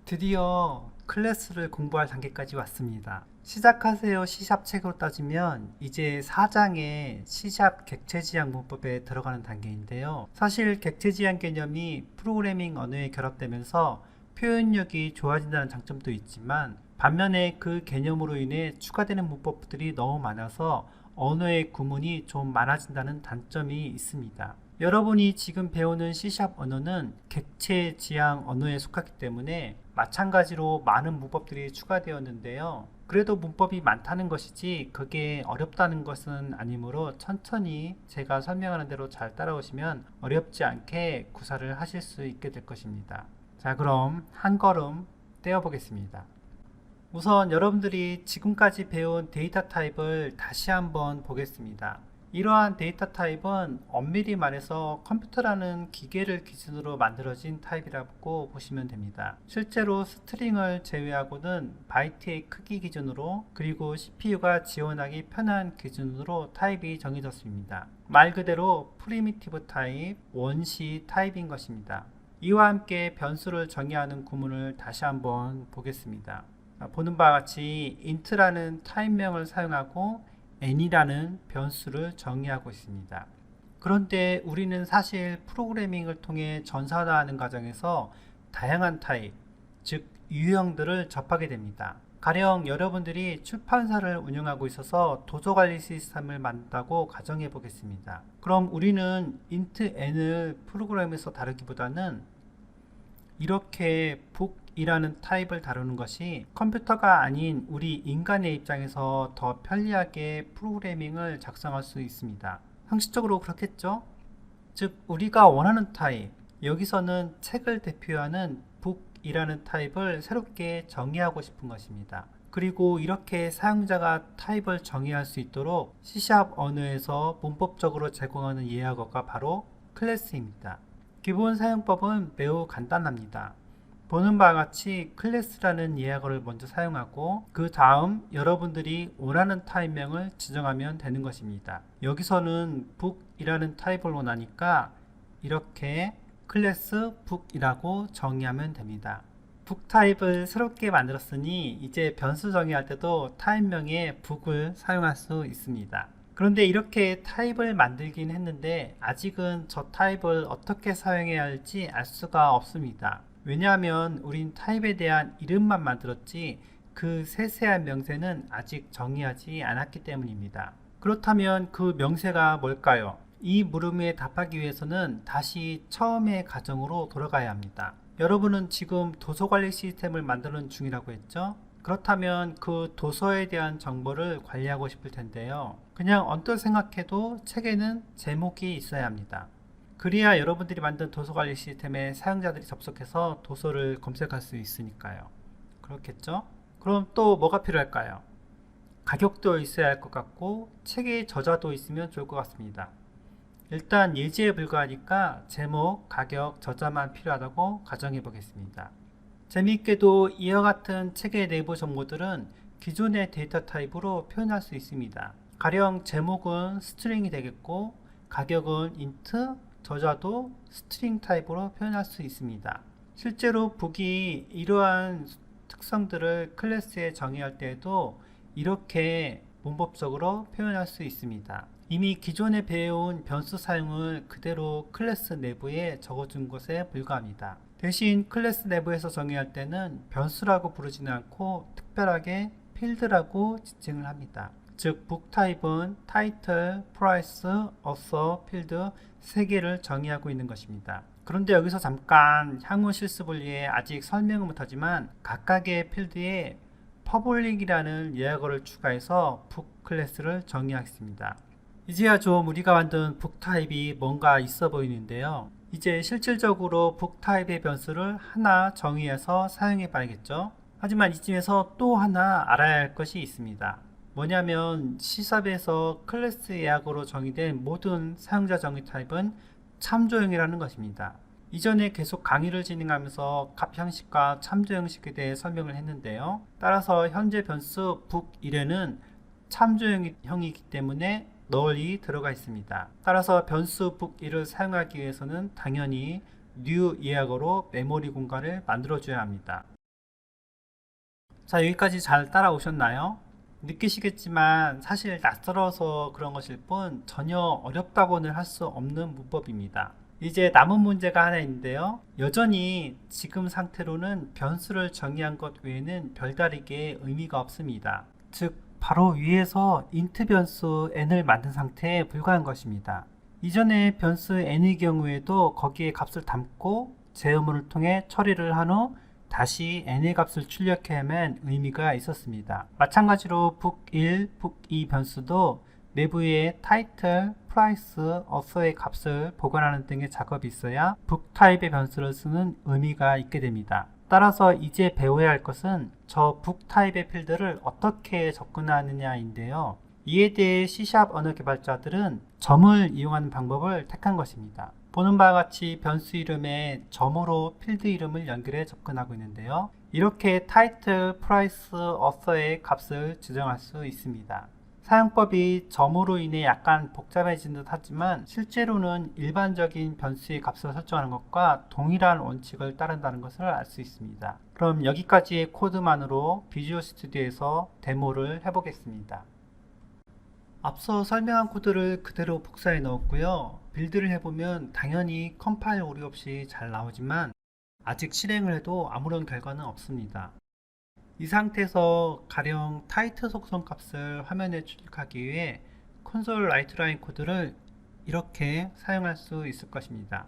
드디어 클래스를 공부할 단계까지 왔습니다. 시작하세요 C샵 책으로 따지면 이제 4장의 C샵 객체지향 문법에 들어가는 단계인데요. 사실 객체지향 개념이 프로그래밍 언어에 결합되면서 표현력이 좋아진다는 장점도 있지만 반면에 그 개념으로 인해 추가되는 문법들이 너무 많아서 언어의 구문이 좀 많아진다는 단점이 있습니다. 여러분이 지금 배우는 C샵 언어는 객체 지향 언어에 속하기 때문에 마찬가지로 많은 문법들이 추가되었는데요. 그래도 문법이 많다는 것이지 그게 어렵다는 것은 아니므로 천천히 제가 설명하는 대로 잘 따라오시면 어렵지 않게 구사를 하실 수 있게 될 것입니다. 자, 그럼 한 걸음 떼어 보겠습니다. 우선 여러분들이 지금까지 배운 데이터 타입을 다시 한번 보겠습니다. 이러한 데이터 타입은 엄밀히 말해서 컴퓨터라는 기계를 기준으로 만들어진 타입이라고 보시면 됩니다. 실제로 스트링을 제외하고는 바이트의 크기 기준으로 그리고 CPU가 지원하기 편한 기준으로 타입이 정해졌습니다. 말 그대로 프리미티브 타입, 원시 타입인 것입니다. 이와 함께 변수를 정의하는 구문을 다시 한번 보겠습니다. 보는 바와 같이 int라는 타입명을 사용하고 n이라는 변수를 정의하고 있습니다. 그런데 우리는 사실 프로그래밍을 통해 전산화하는 과정에서 다양한 타입, 즉 유형들을 접하게 됩니다. 가령 여러분들이 출판사를 운영하고 있어서 도서관리 시스템을 만든다고 가정해 보겠습니다. 그럼 우리는 int n을 프로그램에서 다루기보다는 이렇게 book이라는 타입을 다루는 것이 컴퓨터가 아닌 우리 인간의 입장에서 더 편리하게 프로그래밍을 작성할 수 있습니다. 상식적으로 그렇겠죠? 즉 우리가 원하는 타입, 여기서는 책을 대표하는 book이라는 타입을 새롭게 정의하고 싶은 것입니다. 그리고 이렇게 사용자가 타입을 정의할 수 있도록 C샵 언어에서 문법적으로 제공하는 예약어가 바로 클래스입니다. 기본 사용법은 매우 간단합니다. 보는 바와 같이 클래스라는 예약어를 먼저 사용하고 그 다음 여러분들이 원하는 타입명을 지정하면 되는 것입니다. 여기서는 book이라는 타입을 원하니까 이렇게 클래스 book이라고 정의하면 됩니다. book 타입을 새롭게 만들었으니 이제 변수 정의할 때도 타입명에 book을 사용할 수 있습니다. 그런데 이렇게 타입을 만들긴 했는데 아직은 저 타입을 어떻게 사용해야 할지 알 수가 없습니다. 왜냐하면 우린 타입에 대한 이름만 만들었지 그 세세한 명세는 아직 정의하지 않았기 때문입니다. 그렇다면 그 명세가 뭘까요? 이 물음에 답하기 위해서는 다시 처음의 가정으로 돌아가야 합니다. 여러분은 지금 도서관리 시스템을 만드는 중이라고 했죠? 그렇다면 그 도서에 대한 정보를 관리하고 싶을 텐데요. 그냥 언뜻 생각해도 책에는 제목이 있어야 합니다. 그래야 여러분들이 만든 도서관리 시스템에 사용자들이 접속해서 도서를 검색할 수 있으니까요. 그렇겠죠? 그럼 또 뭐가 필요할까요? 가격도 있어야 할 것 같고 책의 저자도 있으면 좋을 것 같습니다. 일단 예지에 불과하니까 제목, 가격, 저자만 필요하다고 가정해 보겠습니다. 재미있게도 이와 같은 책의 내부 정보들은 기존의 데이터 타입으로 표현할 수 있습니다. 가령 제목은 스트링이 되겠고 가격은 int, 저자도 스트링 타입으로 표현할 수 있습니다. 실제로 북이 이러한 특성들을 클래스에 정의할 때에도 이렇게 문법적으로 표현할 수 있습니다. 이미 기존에 배운 변수 사용을 그대로 클래스 내부에 적어준 것에 불과합니다. 대신 클래스 내부에서 정의할 때는 변수라고 부르지는 않고 특별하게 필드라고 지칭을 합니다. 즉 book 타입은 타이틀, 프라이스, 어서, 필드 3개를 정의하고 있는 것입니다. 그런데 여기서 잠깐 향후 실습을 위해 아직 설명은 못하지만 각각의 필드에 public이라는 예약어를 추가해서 book 클래스를 정의하겠습니다. 이제야 좀 우리가 만든 book 타입이 뭔가 있어 보이는데요. 이제 실질적으로 book 타입의 변수를 하나 정의해서 사용해 봐야겠죠. 하지만 이쯤에서 또 하나 알아야 할 것이 있습니다. 뭐냐면 C샵에서 클래스 예약어로 정의된 모든 사용자 정의 타입은 참조형이라는 것입니다. 이전에 계속 강의를 진행하면서 값 형식과 참조 형식에 대해 설명을 했는데요. 따라서 현재 변수 book1에는 참조형이기 때문에 널이 들어가 있습니다. 따라서 변수 book1을 사용하기 위해서는 당연히 new 예약어로 메모리 공간을 만들어줘야 합니다. 자, 여기까지 잘 따라오셨나요? 느끼시겠지만 사실 낯설어서 그런 것일 뿐 전혀 어렵다고는 할 수 없는 문법입니다. 이제 남은 문제가 하나 있는데요. 여전히 지금 상태로는 변수를 정의한 것 외에는 별다르게 의미가 없습니다. 즉 바로 위에서 int 변수 n을 만든 상태에 불과한 것입니다. 이전에 변수 n의 경우에도 거기에 값을 담고 재의문을 통해 처리를 한 후 다시 n의 값을 출력해야만 의미가 있었습니다. 마찬가지로 book1, book2 변수도 내부에 타이틀, 프라이스, 어서의 값을 보관하는 등의 작업이 있어야 book 타입의 변수를 쓰는 의미가 있게 됩니다. 따라서 이제 배워야 할 것은 저 book 타입의 필드를 어떻게 접근하느냐인데요. 이에 대해 C# 언어 개발자들은 점을 이용하는 방법을 택한 것입니다. 보는 바와 같이 변수 이름에 점으로 필드 이름을 연결해 접근하고 있는데요. 이렇게 타이틀, 프라이스, 어서의 값을 지정할 수 있습니다. 사용법이 점으로 인해 약간 복잡해진 듯 하지만 실제로는 일반적인 변수의 값을 설정하는 것과 동일한 원칙을 따른다는 것을 알 수 있습니다. 그럼 여기까지의 코드만으로 비주얼 스튜디오에서 데모를 해보겠습니다. 앞서 설명한 코드를 그대로 복사해 넣었고요. 빌드를 해보면 당연히 컴파일 오류 없이 잘 나오지만 아직 실행을 해도 아무런 결과는 없습니다. 이 상태에서 가령 타이틀 속성 값을 화면에 출력하기 위해 콘솔 라이트라인 코드를 이렇게 사용할 수 있을 것입니다.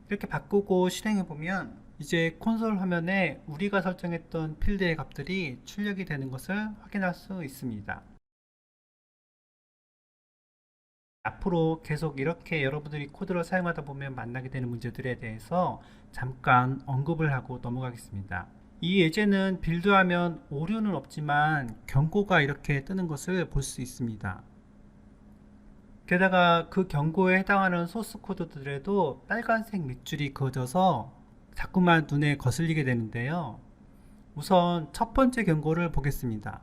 이렇게 바꾸고 실행해보면 이제 콘솔 화면에 우리가 설정했던 필드의 값들이 출력이 되는 것을 확인할 수 있습니다. 앞으로 계속 이렇게 여러분들이 코드를 사용하다 보면 만나게 되는 문제들에 대해서 잠깐 언급을 하고 넘어가겠습니다. 이 예제는 빌드하면 오류는 없지만 경고가 이렇게 뜨는 것을 볼 수 있습니다. 게다가 그 경고에 해당하는 소스 코드들에도 빨간색 밑줄이 그어져서 자꾸만 눈에 거슬리게 되는데요. 우선 첫 번째 경고를 보겠습니다.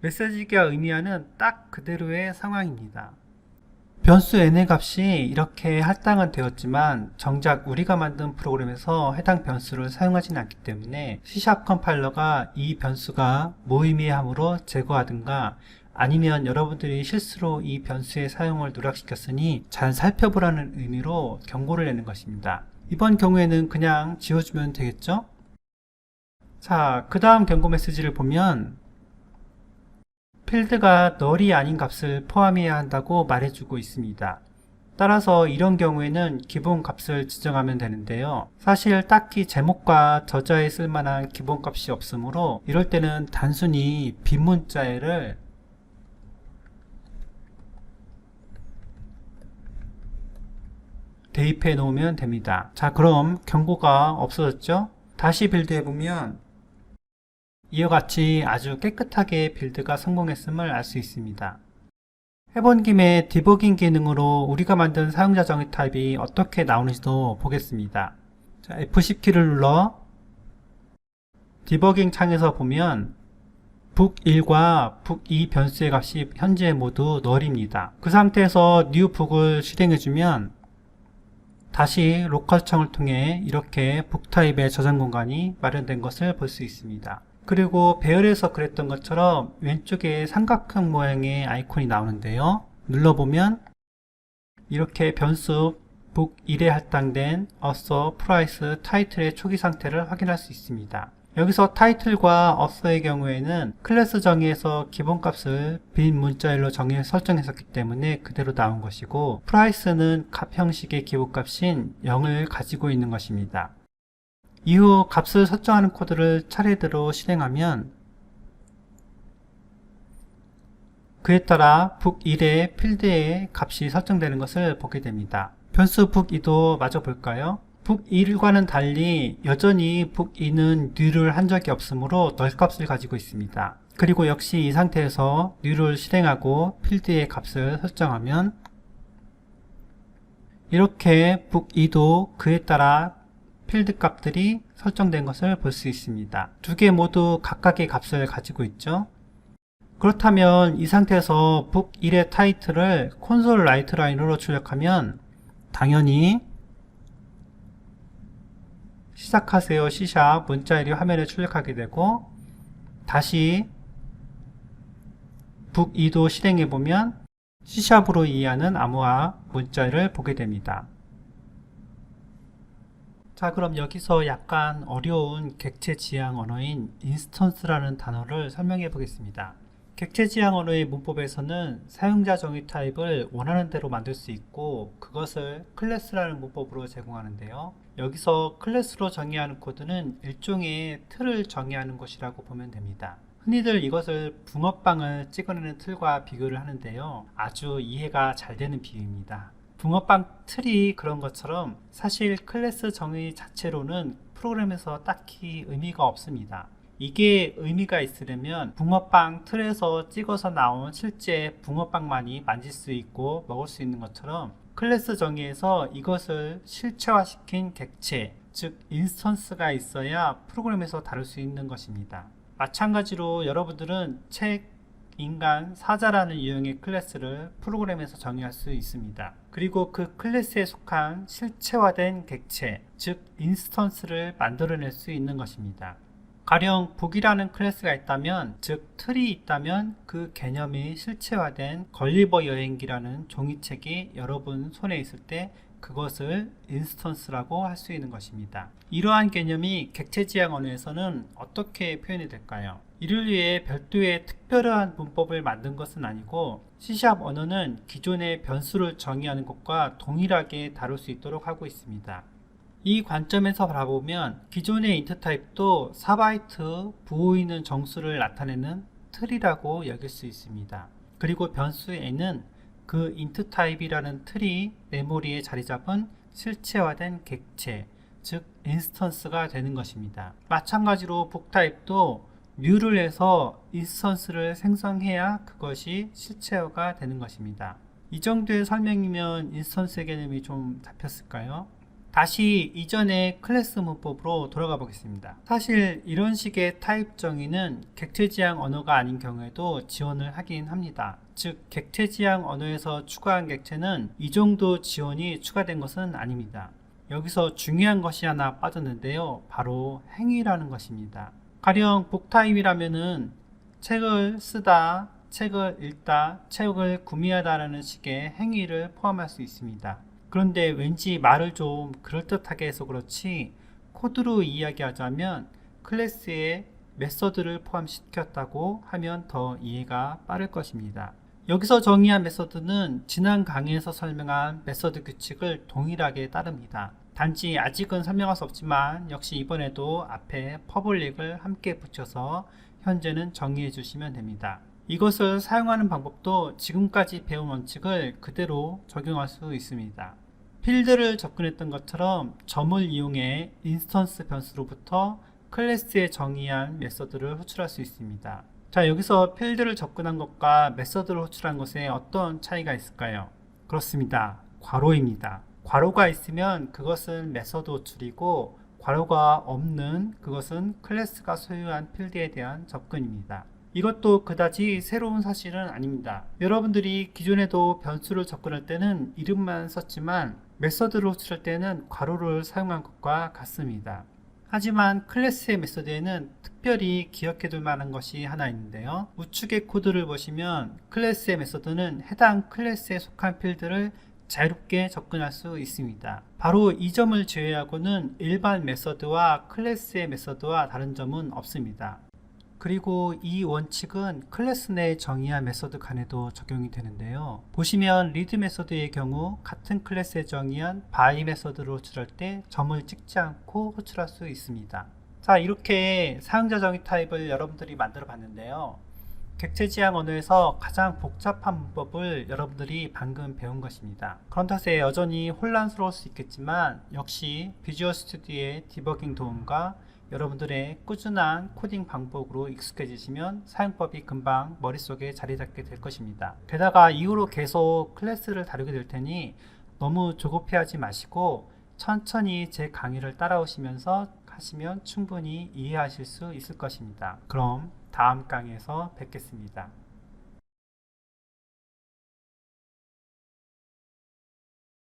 메시지가 의미하는 딱 그대로의 상황입니다. 변수 n의 값이 이렇게 할당은 되었지만 정작 우리가 만든 프로그램에서 해당 변수를 사용하지는 않기 때문에 C# 컴파일러가 이 변수가 무의미함으로 제거하든가 아니면 여러분들이 실수로 이 변수의 사용을 누락시켰으니 잘 살펴보라는 의미로 경고를 내는 것입니다. 이번 경우에는 그냥 지워주면 되겠죠? 자, 그 다음 경고 메시지를 보면 필드가 널이 아닌 값을 포함해야 한다고 말해주고 있습니다. 따라서 이런 경우에는 기본 값을 지정하면 되는데요. 사실 딱히 제목과 저자에 쓸만한 기본 값이 없으므로 이럴 때는 단순히 빈 문자를 대입해 놓으면 됩니다. 자, 그럼 경고가 없어졌죠? 다시 빌드해보면 이와 같이 아주 깨끗하게 빌드가 성공했음을 알 수 있습니다. 해본 김에 디버깅 기능으로 우리가 만든 사용자 정의 타입이 어떻게 나오는지도 보겠습니다. 자, F10키를 눌러 디버깅 창에서 보면 book1과 book2 변수의 값이 현재 모두 널입니다. 그 상태에서 new book을 실행해주면 다시 로컬청을 통해 이렇게 book 타입의 저장 공간이 마련된 것을 볼 수 있습니다. 그리고 배열에서 그랬던 것처럼 왼쪽에 삼각형 모양의 아이콘이 나오는데요. 눌러보면 이렇게 변수 book1에 할당된 author, price, title의 초기 상태를 확인할 수 있습니다. 여기서 title과 author의 경우에는 클래스 정의에서 기본값을 빈 문자열로 설정했었기 때문에 그대로 나온 것이고 price는 값 형식의 기본값인 0을 가지고 있는 것입니다. 이후 값을 설정하는 코드를 차례대로 실행하면 그에 따라 book1의 필드의 값이 설정되는 것을 보게 됩니다. 변수 book2도 마저 볼까요? book1과는 달리 여전히 book2는 new를 한 적이 없으므로 널 값을 가지고 있습니다. 그리고 역시 이 상태에서 new를 실행하고 필드의 값을 설정하면 이렇게 book2도 그에 따라 필드 값들이 설정된 것을 볼 수 있습니다. 두 개 모두 각각의 값을 가지고 있죠. 그렇다면 이 상태에서 book1의 타이틀을 콘솔 라이트라인으로 출력하면 당연히 시작하세요 C샵 문자일이 화면에 출력하게 되고, 다시 북2도 실행해 보면 C샵으로 이해하는 암호화 문자를 보게 됩니다. 자, 그럼 여기서 약간 어려운 객체 지향 언어인 인스턴스라는 단어를 설명해 보겠습니다. 객체 지향 언어의 문법에서는 사용자 정의 타입을 원하는 대로 만들 수 있고, 그것을 클래스라는 문법으로 제공하는데요. 여기서 클래스로 정의하는 코드는 일종의 틀을 정의하는 것이라고 보면 됩니다. 흔히들 이것을 붕어빵을 찍어내는 틀과 비교를 하는데요. 아주 이해가 잘 되는 비유입니다. 붕어빵 틀이 그런 것처럼 사실 클래스 정의 자체로는 프로그램에서 딱히 의미가 없습니다. 이게 의미가 있으려면 붕어빵 틀에서 찍어서 나온 실제 붕어빵만이 만질 수 있고 먹을 수 있는 것처럼, 클래스 정의에서 이것을 실체화시킨 객체, 즉 인스턴스가 있어야 프로그램에서 다룰 수 있는 것입니다. 마찬가지로 여러분들은 책, 인간, 사자라는 유형의 클래스를 프로그램에서 정의할 수 있습니다. 그리고 그 클래스에 속한 실체화된 객체, 즉 인스턴스를 만들어낼 수 있는 것입니다. 가령 북이라는 클래스가 있다면, 즉 틀이 있다면 그 개념이 실체화된 걸리버 여행기라는 종이책이 여러분 손에 있을 때 그것을 인스턴스라고 할 수 있는 것입니다. 이러한 개념이 객체 지향 언어에서는 어떻게 표현이 될까요? 이를 위해 별도의 특별한 문법을 만든 것은 아니고, C샵 언어는 기존의 변수를 정의하는 것과 동일하게 다룰 수 있도록 하고 있습니다. 이 관점에서 바라보면 기존의 인트 타입도 4바이트 부호 있는 정수를 나타내는 틀이라고 여길 수 있습니다. 그리고 변수 n은 그 인트 타입이라는 틀이 메모리에 자리 잡은 실체화된 객체, 즉 인스턴스가 되는 것입니다. 마찬가지로 북 타입도 new를 해서 인스턴스를 생성해야 그것이 실체화가 되는 것입니다. 이 정도의 설명이면 인스턴스의 개념이 좀 잡혔을까요? 다시 이전의 클래스 문법으로 돌아가 보겠습니다. 사실 이런 식의 타입 정의는 객체 지향 언어가 아닌 경우에도 지원을 하긴 합니다. 즉 객체 지향 언어에서 추가한 객체는 이 정도 지원이 추가된 것은 아닙니다. 여기서 중요한 것이 하나 빠졌는데요. 바로 행위라는 것입니다. 가령 북 타입이라면은 책을 쓰다, 책을 읽다, 책을 구매하다 라는 식의 행위를 포함할 수 있습니다. 그런데 왠지 말을 좀 그럴듯하게 해서 그렇지, 코드로 이야기하자면 클래스에 메서드를 포함시켰다고 하면 더 이해가 빠를 것입니다. 여기서 정의한 메서드는 지난 강의에서 설명한 메서드 규칙을 동일하게 따릅니다. 단지 아직은 설명할 수 없지만 역시 이번에도 앞에 퍼블릭을 함께 붙여서 현재는 정의해 주시면 됩니다. 이것을 사용하는 방법도 지금까지 배운 원칙을 그대로 적용할 수 있습니다. 필드를 접근했던 것처럼 점을 이용해 인스턴스 변수로부터 클래스에 정의한 메서드를 호출할 수 있습니다. 자, 여기서 필드를 접근한 것과 메서드를 호출한 것에 어떤 차이가 있을까요? 그렇습니다. 괄호입니다. 괄호가 있으면 그것은 메서드 호출이고, 괄호가 없는 그것은 클래스가 소유한 필드에 대한 접근입니다. 이것도 그다지 새로운 사실은 아닙니다. 여러분들이 기존에도 변수를 접근할 때는 이름만 썼지만 메서드를 호출할 때는 괄호를 사용한 것과 같습니다. 하지만 클래스의 메서드에는 특별히 기억해둘 만한 것이 하나 있는데요. 우측의 코드를 보시면 클래스의 메서드는 해당 클래스에 속한 필드를 자유롭게 접근할 수 있습니다. 바로 이 점을 제외하고는 일반 메서드와 클래스의 메서드와 다른 점은 없습니다. 그리고 이 원칙은 클래스 내에 정의한 메서드 간에도 적용이 되는데요. 보시면 리드 메서드의 경우 같은 클래스에 정의한 by 메서드를 호출할 때 점을 찍지 않고 호출할 수 있습니다. 자, 이렇게 사용자 정의 타입을 여러분들이 만들어 봤는데요. 객체 지향 언어에서 가장 복잡한 문법을 여러분들이 방금 배운 것입니다. 그런 탓에 여전히 혼란스러울 수 있겠지만 역시 비주얼 스튜디오의 디버깅 도움과 여러분들의 꾸준한 코딩 방법으로 익숙해지시면 사용법이 금방 머릿속에 자리 잡게 될 것입니다. 게다가 이후로 계속 클래스를 다루게 될 테니 너무 조급해하지 마시고 천천히 제 강의를 따라오시면서 하시면 충분히 이해하실 수 있을 것입니다. 그럼 다음 강의에서 뵙겠습니다.